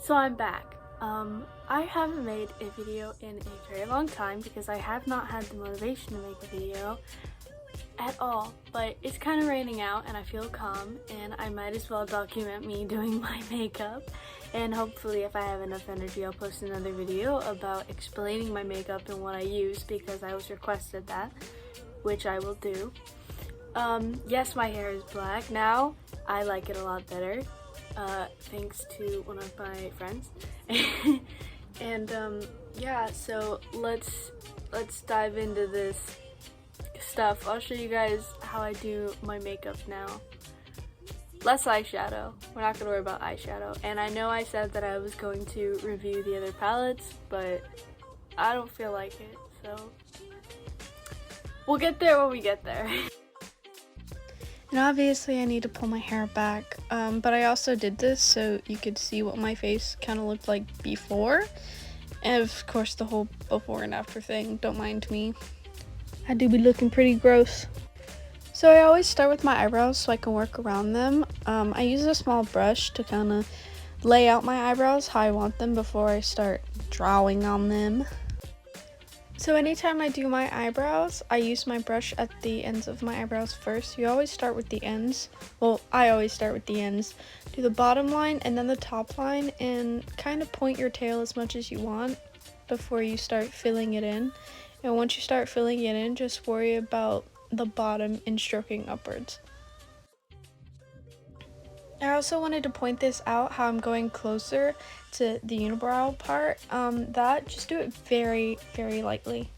So I'm back. I haven't made a video in a very long time because I have not had the motivation to make a video at all, but it's kind of raining out and I feel calm and I might as well document me doing my makeup, and hopefully if I have enough energy I'll post another video about explaining my makeup and what I use because I was requested that, which I will do. Yes, my hair is black now. I like it a lot better. Thanks to one of my friends. And yeah, so let's dive into this stuff. I'll show you guys how I do my makeup now. Less eyeshadow. We're not gonna worry about eyeshadow. And I know I said that I was going to review the other palettes, but I don't feel like it, so we'll get there when we get there. And obviously I need to pull my hair back, but I also did this so you could see what my face kind of looked like before. And of course the whole before and after thing, don't mind me. I do be looking pretty gross. So I always start with my eyebrows so I can work around them. I use a small brush to kind of lay out my eyebrows how I want them before I start drawing on them. So anytime I do my eyebrows, I use my brush at the ends of my eyebrows first. You always start with the ends. Well, I always start with the ends. Do the bottom line and then the top line and kind of point your tail as much as you want before you start filling it in. And once you start filling it in, just worry about the bottom and stroking upwards. I also wanted to point this out, how I'm going closer to the unibrow part. Just do it very, very lightly.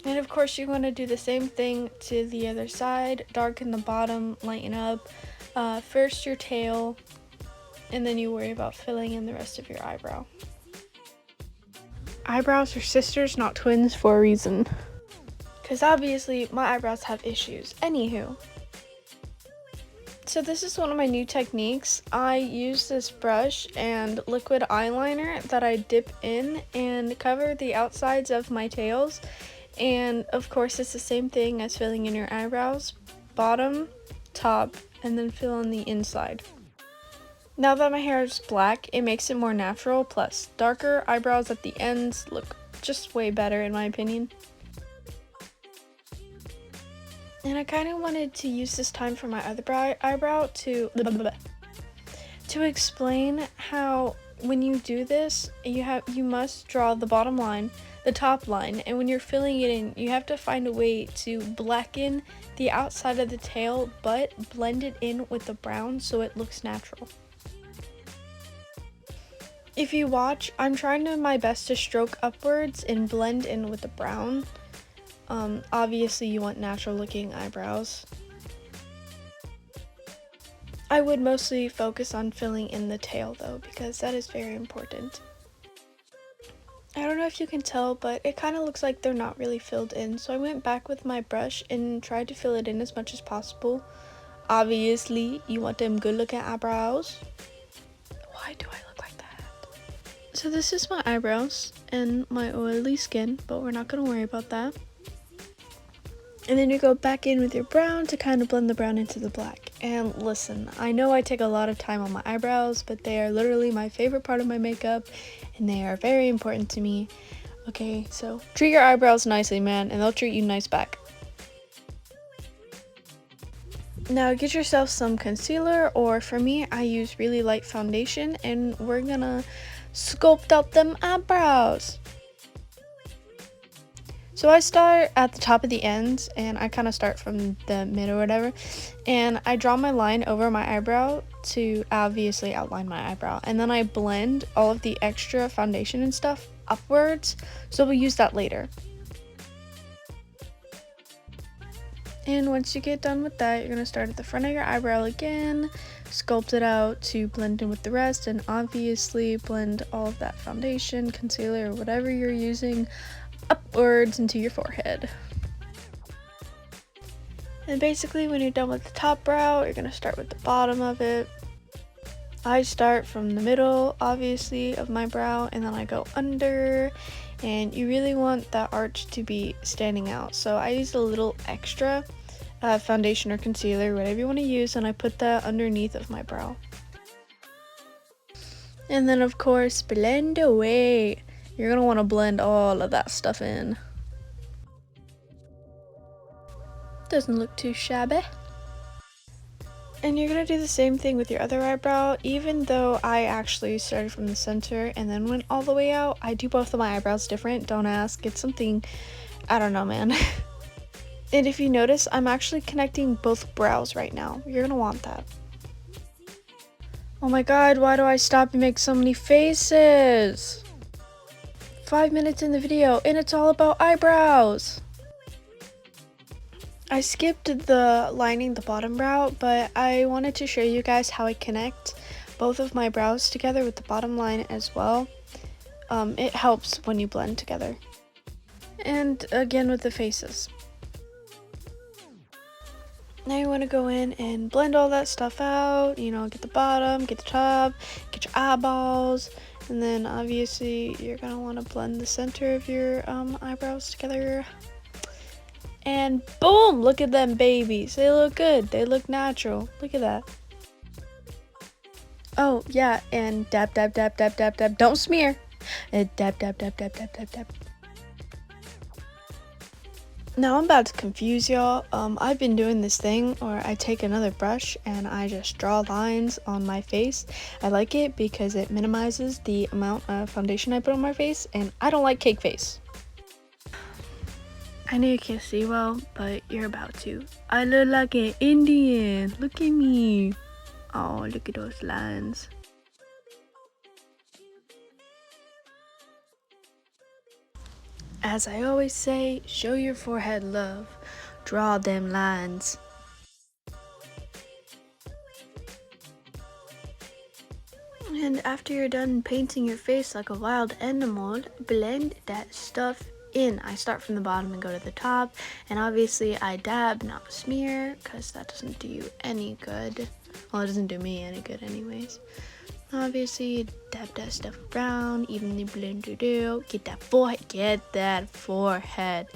And of course you want to do the same thing to the other side. Darken the bottom, lighten up. First your tail, and then you worry about filling in the rest of your eyebrow. Eyebrows are sisters, not twins, for a reason. Because obviously my eyebrows have issues. Anywho. So this is one of my new techniques. I use this brush and liquid eyeliner that I dip in and cover the outsides of my tails. And of course it's the same thing as filling in your eyebrows. Bottom, top, and then fill in the inside. Now that my hair is black, it makes it more natural, plus darker eyebrows at the ends look just way better in my opinion. And I kind of wanted to use this time for my other eyebrow to explain how when you do this, you must draw the bottom line, the top line, and when you're filling it in, you have to find a way to blacken the outside of the tail, but blend it in with the brown so it looks natural. If you watch, I'm trying my best to stroke upwards and blend in with the brown. Obviously you want natural looking eyebrows. I would mostly focus on filling in the tail though, because that is very important. I don't know if you can tell, but it kind of looks like they're not really filled in, so I went back with my brush and tried to fill it in as much as possible. Obviously, you want them good looking eyebrows. Why do I look like that? So this is my eyebrows and my oily skin, but we're not going to worry about that. And then you go back in with your brown to kind of blend the brown into the black. And listen, I know I take a lot of time on my eyebrows, but they are literally my favorite part of my makeup, and they are very important to me. Okay, so treat your eyebrows nicely, man, and they'll treat you nice back. Now get yourself some concealer, or for me, I use really light foundation, and we're gonna sculpt out them eyebrows. So I start at the top of the ends, and I kind of start from the mid or whatever, and I draw my line over my eyebrow to obviously outline my eyebrow, and then I blend all of the extra foundation and stuff upwards, so we'll use that later. And once you get done with that, you're going to start at the front of your eyebrow again, sculpt it out to blend in with the rest, and obviously blend all of that foundation, concealer, or whatever you're using upwards into your forehead. And basically when you're done with the top brow, you're going to start with the bottom of it. I start from the middle, obviously, of my brow, and then I go under, and you really want that arch to be standing out. So I use a little extra foundation or concealer, whatever you want to use, and I put that underneath of my brow. And then of course, blend away. You're gonna want to blend all of that stuff in. Doesn't look too shabby. And you're gonna do the same thing with your other eyebrow. Even though I actually started from the center and then went all the way out, I do both of my eyebrows different. Don't ask, it's something, I don't know, man. And if you notice, I'm actually connecting both brows right now. You're gonna want that. Oh my god, why do I stop and make so many faces? 5 minutes in the video and it's all about eyebrows. I skipped the lining the bottom brow, but I wanted to show you guys how I connect both of my brows together with the bottom line as well. It helps when you blend together. And again with the faces. Now you want to go in and blend all that stuff out, you know, get the bottom, get the top, get your eyeballs, and then obviously you're going to want to blend the center of your eyebrows together. And boom, look at them babies. They look good. They look natural. Look at that. Oh, yeah, and dab, dab, dab, dab, dab, dab. Don't smear. Dab, dab, dab, dab, dab, dab, dab. Now I'm about to confuse y'all. I've been doing this thing where I take another brush and I just draw lines on my face. I like it because it minimizes the amount of foundation I put on my face, and I don't like cake face. I know you can't see well, but you're about to. I look like an Indian. Look at me. Oh, look at those lines. As I always say, show your forehead love. Draw them lines. And after you're done painting your face like a wild animal, blend that stuff in. I start from the bottom and go to the top, and obviously I dab, not smear, because that doesn't do you any good. Well, it doesn't do me any good anyways. Obviously, dab that stuff around, evenly blend it out. Get that forehead. Get that forehead.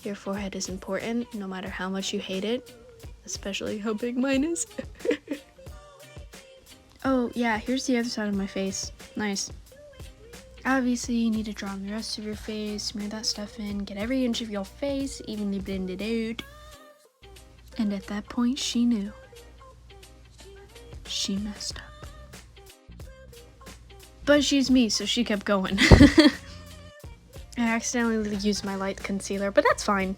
Your forehead is important, no matter how much you hate it. Especially how big mine is. Oh, yeah, here's the other side of my face. Nice. Obviously, you need to draw on the rest of your face, smear that stuff in, get every inch of your face evenly blended out. And at that point, she knew. She messed up. But she's me, so she kept going. I accidentally used my light concealer, but that's fine.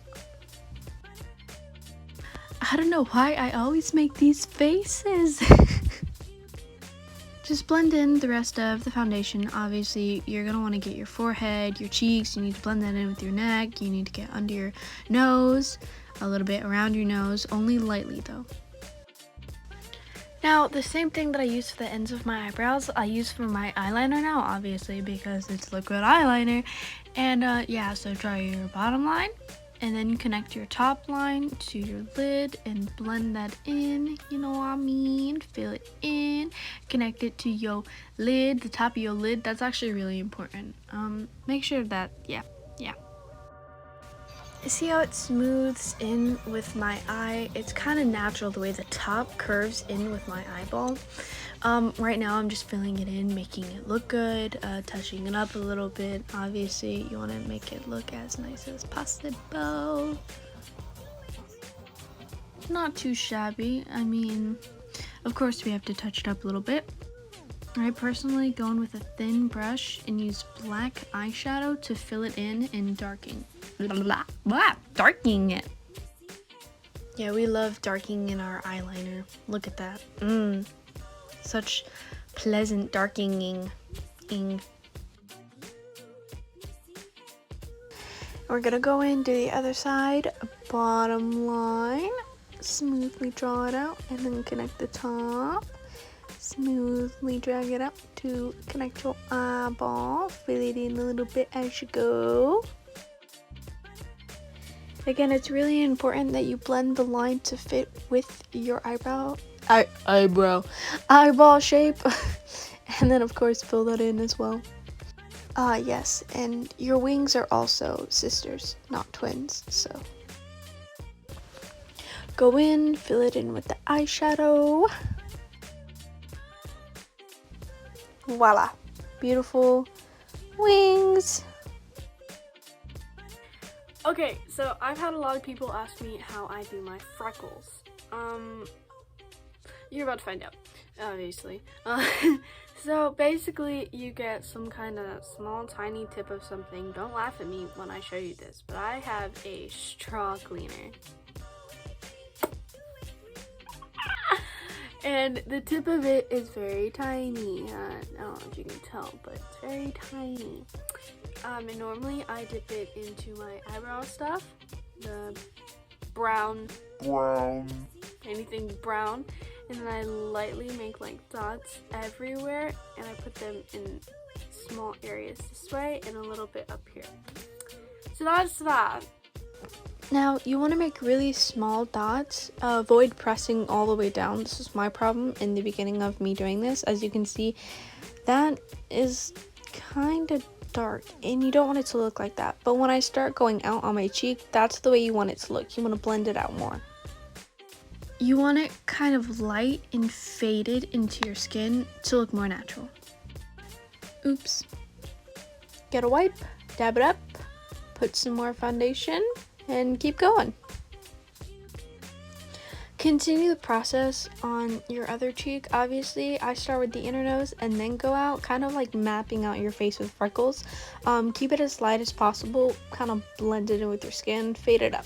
I don't know why I always make these faces. Just blend in the rest of the foundation. Obviously, you're going to want to get your forehead, your cheeks. You need to blend that in with your neck. You need to get under your nose, a little bit around your nose, only lightly though. Now, the same thing that I use for the ends of my eyebrows, I use for my eyeliner now, obviously, because it's liquid eyeliner. And yeah, so draw your bottom line, and then connect your top line to your lid and blend that in, you know what I mean? Fill it in, connect it to your lid, the top of your lid. That's actually really important. Make sure that, yeah. See how it smooths in with my eye? It's kind of natural the way the top curves in with my eyeball. Right now I'm just filling it in, making it look good, touching it up a little bit. Obviously, you want to make it look as nice as possible. Not too shabby. I mean, of course we have to touch it up a little bit. I personally go in with a thin brush and use black eyeshadow to fill it in and darkening it. Yeah, we love darkening in our eyeliner. Look at that. Such pleasant darkening. We're gonna go in, do the other side, bottom line, smoothly draw it out, and then connect the top. Smoothly drag it up to connect your eyeball. Fill it in a little bit as you go. Again, it's really important that you blend the line to fit with your eyeball shape. And then of course fill that in as well. Yes, and your wings are also sisters, not twins, so go in, fill it in with the eyeshadow. Voila, beautiful wings. Okay, so I've had a lot of people ask me how I do my freckles. You're about to find out, obviously. So basically you get some kind of small tiny tip of something. Don't laugh at me when I show you this, but I have a straw cleaner. And the tip of it is very tiny. I don't know if you can tell, but it's very tiny. And normally I dip it into my eyebrow stuff, the brown, anything brown, and then I lightly make like dots everywhere, and I put them in small areas this way and a little bit up here. So that's that. Now, you want to make really small dots. Avoid pressing all the way down. This is my problem in the beginning of me doing this. As you can see, that is kind of dark, and you don't want it to look like that. But when I start going out on my cheek, that's the way you want it to look. You want to blend it out more. You want it kind of light and faded into your skin to look more natural. Oops. Get a wipe, dab it up, put some more foundation, and keep going. Continue the process on your other cheek. Obviously, I start with the inner nose and then go out, kind of like mapping out your face with freckles. Keep it as light as possible, kind of blend it in with your skin, fade it up.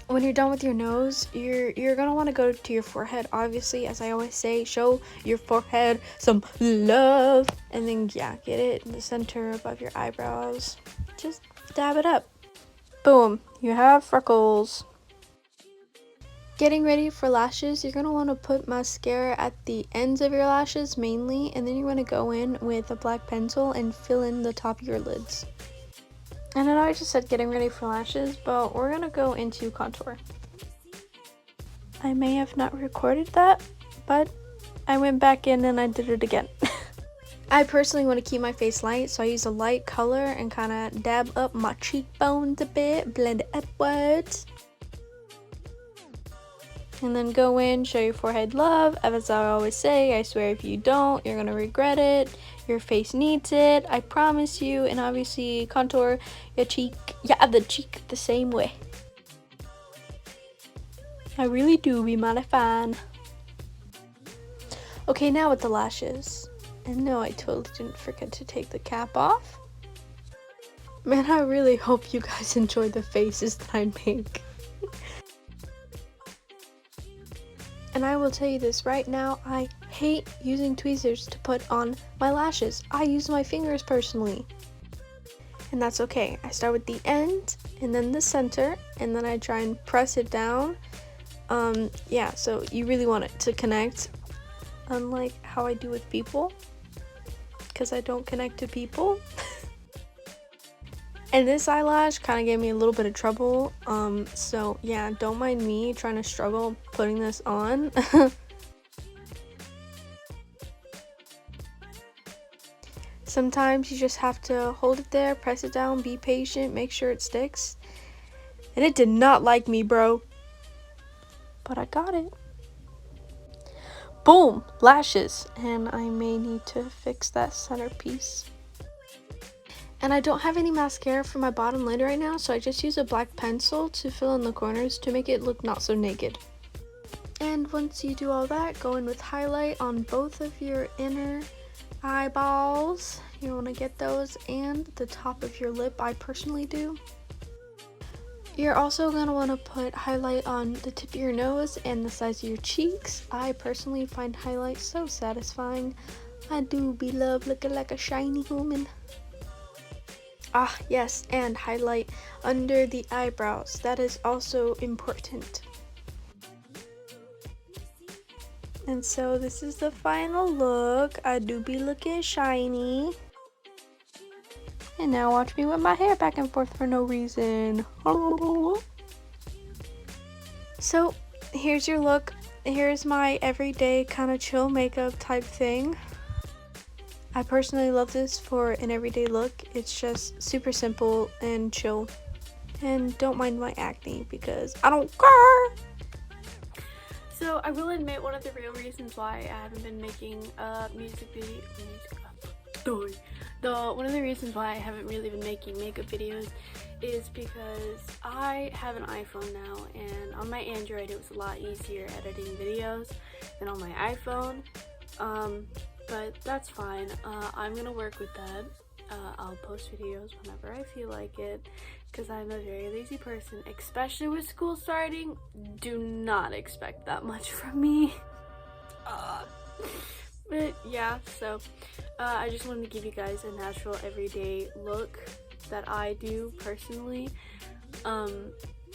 When you're done with your nose, you're gonna want to go to your forehead. Obviously, as I always say, show your forehead some love, and then yeah, get it in the center above your eyebrows. Just dab it up. Boom, you have freckles. Getting ready for lashes, you're gonna want to put mascara at the ends of your lashes mainly, and then you're gonna go in with a black pencil and fill in the top of your lids. And I know I just said getting ready for lashes, but we're gonna go into contour. I may have not recorded that, but I went back in and I did it again. I personally want to keep my face light, so I use a light color and kind of dab up my cheekbones a bit, blend it upwards. And then go in, show your forehead love. As I always say, I swear if you don't, you're gonna regret it. Your face needs it, I promise you. And obviously contour your cheek, yeah, the cheek the same way. I really do be mighty fine. Okay, now with the lashes. And no, I totally didn't forget to take the cap off. Man, I really hope you guys enjoy the faces that I make. And I will tell you this right now, I hate using tweezers to put on my lashes. I use my fingers personally. And that's okay. I start with the end and then the center, and then I try and press it down. Yeah, so you really want it to connect, unlike how I do with people, because I don't connect to people. And this eyelash kind of gave me a little bit of trouble, so yeah, don't mind me trying to struggle putting this on. Sometimes you just have to hold it there, press it down, be patient, make sure it sticks. And it did not like me, bro. But I got it. Boom! Lashes. And I may need to fix that centerpiece. And I don't have any mascara for my bottom lid right now, so I just use a black pencil to fill in the corners to make it look not so naked. And once you do all that, go in with highlight on both of your inner eyeballs. You want to get those, and the top of your lip, I personally do. You're also going to want to put highlight on the tip of your nose and the sides of your cheeks. I personally find highlight so satisfying. I do be love looking like a shiny woman. Ah, yes, and highlight under the eyebrows. That is also important. And so this is the final look. I do be looking shiny. And now watch me whip my hair back and forth for no reason. So here's your look. Here's my everyday kind of chill makeup type thing. I personally love this for an everyday look. It's just super simple and chill. And don't mind my acne because I don't care. So I will admit one of the real reasons why I haven't been making one of the reasons why I haven't really been making makeup videos is because I have an iPhone now, and on my Android it was a lot easier editing videos than on my iPhone. But that's fine. I'm gonna work with that. I'll post videos whenever I feel like it, because I'm a very lazy person, especially with school starting. Do not expect that much from me. But yeah, so I just wanted to give you guys a natural everyday look that I do personally.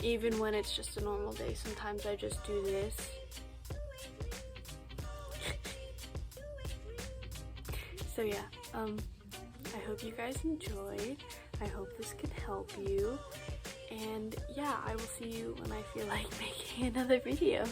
Even when it's just a normal day, sometimes I just do this. So yeah, I hope you guys enjoyed. I hope this could help you. And yeah, I will see you when I feel like making another video.